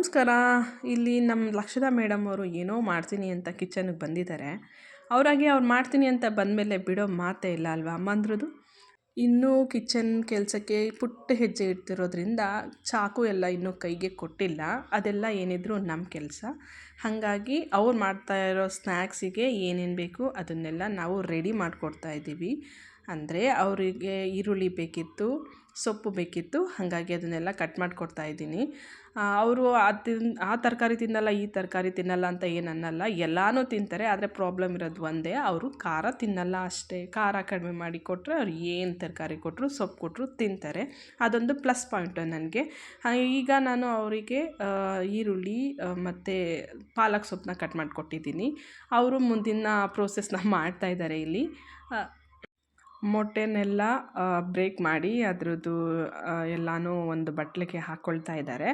ನಮಸ್ಕಾರ. ಇಲ್ಲಿ ನಮ್ಮ ಲಕ್ಷದ ಮೇಡಮ್ ಅವರು ಏನೋ ಮಾಡ್ತೀನಿ ಅಂತ ಕಿಚನ್ಗೆ ಬಂದಿದ್ದಾರೆ. ಅವರಾಗಿ ಅವ್ರು ಮಾಡ್ತೀನಿ ಅಂತ ಬಂದಮೇಲೆ ಬಿಡೋ ಮಾತೇ ಇಲ್ಲ ಅಲ್ವಾ ಅಮ್ಮಂದ್ರದ್ದು. ಇನ್ನೂ ಕಿಚನ್ ಕೆಲಸಕ್ಕೆ ಪುಟ್ಟ ಹೆಜ್ಜೆ ಇಡ್ತಿರೋದ್ರಿಂದ ಚಾಕು ಎಲ್ಲ ಇನ್ನೂ ಕೈಗೆ ಕೊಟ್ಟಿಲ್ಲ. ಅದೆಲ್ಲ ಏನಿದ್ರು ನಮ್ಮ ಕೆಲಸ. ಹಾಗಾಗಿ ಅವ್ರು ಮಾಡ್ತಾ ಇರೋ ಸ್ನ್ಯಾಕ್ಸಿಗೆ ಏನೇನು ಬೇಕು ಅದನ್ನೆಲ್ಲ ನಾವು ರೆಡಿ ಮಾಡಿಕೊಡ್ತಾ ಇದ್ದೀವಿ. ಅಂದರೆ ಅವರಿಗೆ ಈರುಳ್ಳಿ ಬೇಕಿತ್ತು, ಸೊಪ್ಪು ಬೇಕಿತ್ತು, ಹಾಗಾಗಿ ಅದನ್ನೆಲ್ಲ ಕಟ್ ಮಾಡಿಕೊಡ್ತಾ ಇದ್ದೀನಿ. ಅವರು ಆ ತರಕಾರಿ ತಿನ್ನಲ್ಲ, ಈ ತರಕಾರಿ ತಿನ್ನಲ್ಲ ಅಂತ ಏನು ಅನ್ನಲ್ಲ, ಎಲ್ಲನೂ ತಿಂತಾರೆ. ಆದರೆ ಪ್ರಾಬ್ಲಮ್ ಇರೋದು ಒಂದೇ, ಅವರು ಖಾರ ತಿನ್ನಲ್ಲ ಅಷ್ಟೇ. ಖಾರ ಕಡಿಮೆ ಮಾಡಿ ಕೊಟ್ಟರೆ ಅವ್ರು ಏನು ತರಕಾರಿ ಕೊಟ್ಟರು, ಸೊಪ್ಪು ಕೊಟ್ಟರು ತಿಂತಾರೆ. ಅದೊಂದು ಪ್ಲಸ್ ಪಾಯಿಂಟು ನನಗೆ. ಈಗ ನಾನು ಅವರಿಗೆ ಈರುಳ್ಳಿ ಮತ್ತು ಪಾಲಕ್ ಸೊಪ್ಪನ್ನ ಕಟ್ ಮಾಡಿಕೊಟ್ಟಿದ್ದೀನಿ. ಅವರು ಮುಂದಿನ ಪ್ರೋಸೆಸ್ನ ಮಾಡ್ತಾಯಿದ್ದಾರೆ. ಇಲ್ಲಿ ಮೊಟ್ಟೆನೆಲ್ಲ ಬ್ರೇಕ್ ಮಾಡಿ ಅದರದ್ದು ಎಲ್ಲನೂ ಒಂದು ಬಟ್ಲಿಗೆ ಹಾಕ್ಕೊಳ್ತಾ ಇದ್ದಾರೆ.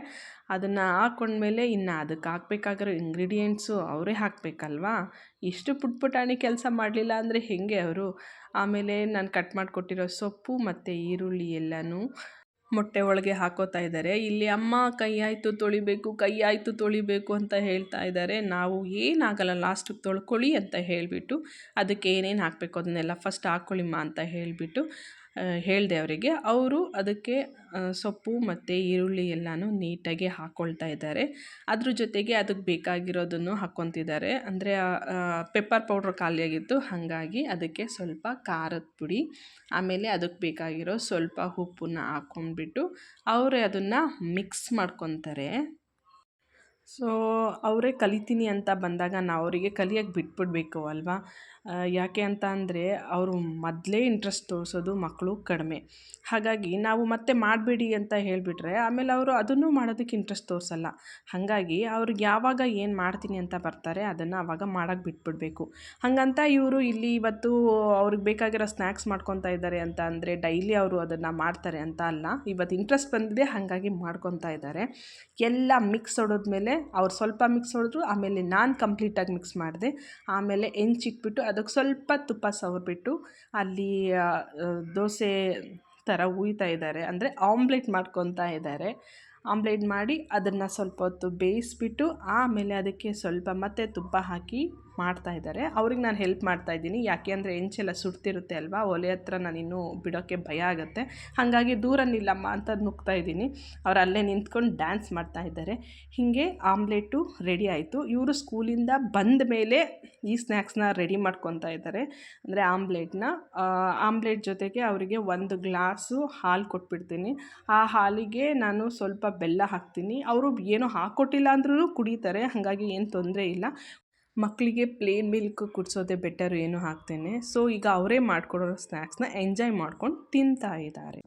ಅದನ್ನು ಹಾಕ್ಕೊಂಡ್ಮೇಲೆ ಇನ್ನು ಅದಕ್ಕೆ ಹಾಕ್ಬೇಕಾಗಿರೋ ಇಂಗ್ರೀಡಿಯೆಂಟ್ಸು ಅವರೇ ಹಾಕಬೇಕಲ್ವಾ. ಇಷ್ಟು ಪುಟಾಣಿ ಕೆಲಸ ಮಾಡಲಿಲ್ಲ ಅಂದರೆ ಹೇಗೆ ಅವರು. ಆಮೇಲೆ ನಾನು ಕಟ್ ಮಾಡಿಕೊಟ್ಟಿರೋ ಸೊಪ್ಪು ಮತ್ತು ಈರುಳ್ಳಿ ಎಲ್ಲನೂ ಮೊಟ್ಟೆ ಒಳಗೆ ಹಾಕೋತಾ ಇದ್ದಾರೆ. ಇಲ್ಲಿ ಅಮ್ಮ ಕೈ ಆಯಿತು ತೊಳಿಬೇಕು ಅಂತ ಹೇಳ್ತಾ ಇದ್ದಾರೆ. ನಾವು ಏನಾಗಲ್ಲ, ಲಾಸ್ಟಿಗೆ ತೊಳ್ಕೊಳ್ಳಿ ಅಂತ ಹೇಳಿಬಿಟ್ಟು ಅದಕ್ಕೆ ಏನೇನು ಹಾಕಬೇಕು ಅದನ್ನೆಲ್ಲ ಫಸ್ಟ್ ಹಾಕ್ಕೊಳ್ಳಿಮ್ಮ ಅಂತ ಹೇಳಿಬಿಟ್ಟು ಹೇಳಿದೆ ಅವರಿಗೆ. ಅವರು ಅದಕ್ಕೆ ಸೊಪ್ಪು ಮತ್ತು ಈರುಳ್ಳಿ ಎಲ್ಲನೂ ನೀಟಾಗಿ ಹಾಕ್ಕೊಳ್ತಾ ಇದ್ದಾರೆ. ಅದ್ರ ಜೊತೆಗೆ ಅದಕ್ಕೆ ಬೇಕಾಗಿರೋದನ್ನು ಹಾಕ್ಕೊತಿದ್ದಾರೆ. ಅಂದರೆ ಪೆಪ್ಪರ್ ಪೌಡ್ರ್ ಖಾಲಿಯಾಗಿತ್ತು, ಹಾಗಾಗಿ ಅದಕ್ಕೆ ಸ್ವಲ್ಪ ಖಾರದ ಪುಡಿ, ಆಮೇಲೆ ಅದಕ್ಕೆ ಬೇಕಾಗಿರೋ ಸ್ವಲ್ಪ ಉಪ್ಪನ್ನ ಹಾಕ್ಕೊಂಡ್ಬಿಟ್ಟು ಅವರೇ ಅದನ್ನು ಮಿಕ್ಸ್ ಮಾಡ್ಕೊತಾರೆ. ಸೊ ಅವರೇ ಕಲಿತೀನಿ ಅಂತ ಬಂದಾಗ ನಾವು ಅವರಿಗೆ ಕಲಿಯೋಕ್ಕೆ ಬಿಟ್ಬಿಡಬೇಕು ಅಲ್ವಾ. ಯಾಕೆ ಅಂತ ಅಂದರೆ ಅವರು ಮೊದಲೇ ಇಂಟ್ರೆಸ್ಟ್ ತೋರಿಸೋದು ಮಕ್ಕಳು ಕಡಿಮೆ. ಹಾಗಾಗಿ ನಾವು ಮತ್ತೆ ಮಾಡಬೇಡಿ ಅಂತ ಹೇಳಿಬಿಟ್ರೆ ಆಮೇಲೆ ಅವರು ಅದನ್ನು ಮಾಡೋದಕ್ಕೆ ಇಂಟ್ರೆಸ್ಟ್ ತೋರಿಸಲ್ಲ. ಹಾಗಾಗಿ ಅವ್ರಿಗೆ ಯಾವಾಗ ಏನು ಮಾಡ್ತೀನಿ ಅಂತ ಬರ್ತಾರೆ ಅದನ್ನು ಆವಾಗ ಮಾಡೋಕ್ಕೆ ಬಿಟ್ಬಿಡಬೇಕು. ಹಾಗಂತ ಇವರು ಇಲ್ಲಿ ಇವತ್ತು ಅವ್ರಿಗೆ ಬೇಕಾಗಿರೋ ಸ್ನ್ಯಾಕ್ಸ್ ಮಾಡ್ಕೊತಾ ಇದ್ದಾರೆ ಅಂತ ಅಂದರೆ ಡೈಲಿ ಅವರು ಅದನ್ನು ಮಾಡ್ತಾರೆ ಅಂತ ಅಲ್ಲ. ಇವತ್ತು ಇಂಟ್ರೆಸ್ಟ್ ಬಂದಿದೆ, ಹಾಗಾಗಿ ಮಾಡ್ಕೊತಾ ಇದ್ದಾರೆ. ಎಲ್ಲ ಮಿಕ್ಸ್ ಹೊಡೆದ್ಮೇಲೆ ಅವ್ರು ಸ್ವಲ್ಪ ಮಿಕ್ಸ್ ಹೊಡೆದ್ರು, ಆಮೇಲೆ ನಾನು ಕಂಪ್ಲೀಟಾಗಿ ಮಿಕ್ಸ್ ಮಾಡಿದೆ. ಆಮೇಲೆ ಹೆಂಚಿಟ್ಬಿಟ್ಟು ಅದಕ್ಕೆ ಸ್ವಲ್ಪ ತುಪ್ಪ ಸವರ್ಬಿಟ್ಟು ಅಲ್ಲಿ ದೋಸೆ ಥರ ಹುಯ್ತಾ ಇದ್ದಾರೆ. ಅಂದರೆ ಆಮ್ಲೆಟ್ ಮಾಡ್ಕೊತಾ ಇದ್ದಾರೆ. ಆಮ್ಲೆಟ್ ಮಾಡಿ ಅದನ್ನು ಸ್ವಲ್ಪ ಹೊತ್ತು ಬೇಯಿಸ್ಬಿಟ್ಟು ಆಮೇಲೆ ಅದಕ್ಕೆ ಸ್ವಲ್ಪ ಮತ್ತೆ ತುಪ್ಪ ಹಾಕಿ ಮಾಡ್ತಾಯಿದ್ದಾರೆ. ಅವ್ರಿಗೆ ನಾನು ಹೆಲ್ಪ್ ಮಾಡ್ತಾಯಿದ್ದೀನಿ. ಯಾಕೆ ಅಂದರೆ ಹೆಂಚೆಲ್ಲ ಸುಡ್ತಿರುತ್ತೆ ಅಲ್ವಾ, ಒಲೆ ಹತ್ರ ನಾನಿನ್ನೂ ಬಿಡೋಕ್ಕೆ ಭಯ ಆಗುತ್ತೆ. ಹಾಗಾಗಿ ದೂರ ನಿಲ್ಲಮ್ಮ ಅಂತ ನುಗ್ತಾ ಇದ್ದೀನಿ. ಅವ್ರು ಅಲ್ಲೇ ನಿಂತ್ಕೊಂಡು ಡ್ಯಾನ್ಸ್ ಮಾಡ್ತಾಯಿದ್ದಾರೆ. ಹೀಗೆ ಆಮ್ಲೆಟು ರೆಡಿ ಆಯಿತು. ಇವರು ಸ್ಕೂಲಿಂದ ಬಂದ ಮೇಲೆ ಈ ಸ್ನ್ಯಾಕ್ಸ್ನ ರೆಡಿ ಮಾಡ್ಕೊತಾ ಇದ್ದಾರೆ. ಅಂದರೆ ಆಮ್ಲೆಟ್ ಜೊತೆಗೆ ಅವರಿಗೆ 1 ಗ್ಲಾಸು ಹಾಲು ಕೊಟ್ಬಿಡ್ತೀನಿ. ಆ ಹಾಲಿಗೆ ನಾನು ಸ್ವಲ್ಪ ಬೆಲ್ಲ ಹಾಕ್ತೀನಿ. ಅವರು ಏನೋ ಹಾಕ್ಕೊಟ್ಟಿಲ್ಲ ಅಂದ್ರೂ ಕುಡಿತಾರೆ, ಹಾಗಾಗಿ ಏನು ತೊಂದರೆ ಇಲ್ಲ. ಮಕ್ಕಳಿಗೆ ಪ್ಲೇನ್ ಮಿಲ್ಕ್ ಕುಡಿಸೋದೇ ಬೆಟರು, ಏನು ಹಾಕ್ತೇನೆ. ಸೊ ಈಗ ಅವರೇ ಮಾಡಿಕೊಡೋ ಸ್ನ್ಯಾಕ್ಸ್ನ ಎಂಜಾಯ್ ಮಾಡ್ಕೊಂಡು ತಿಂತಾ ಇದ್ದಾರೆ.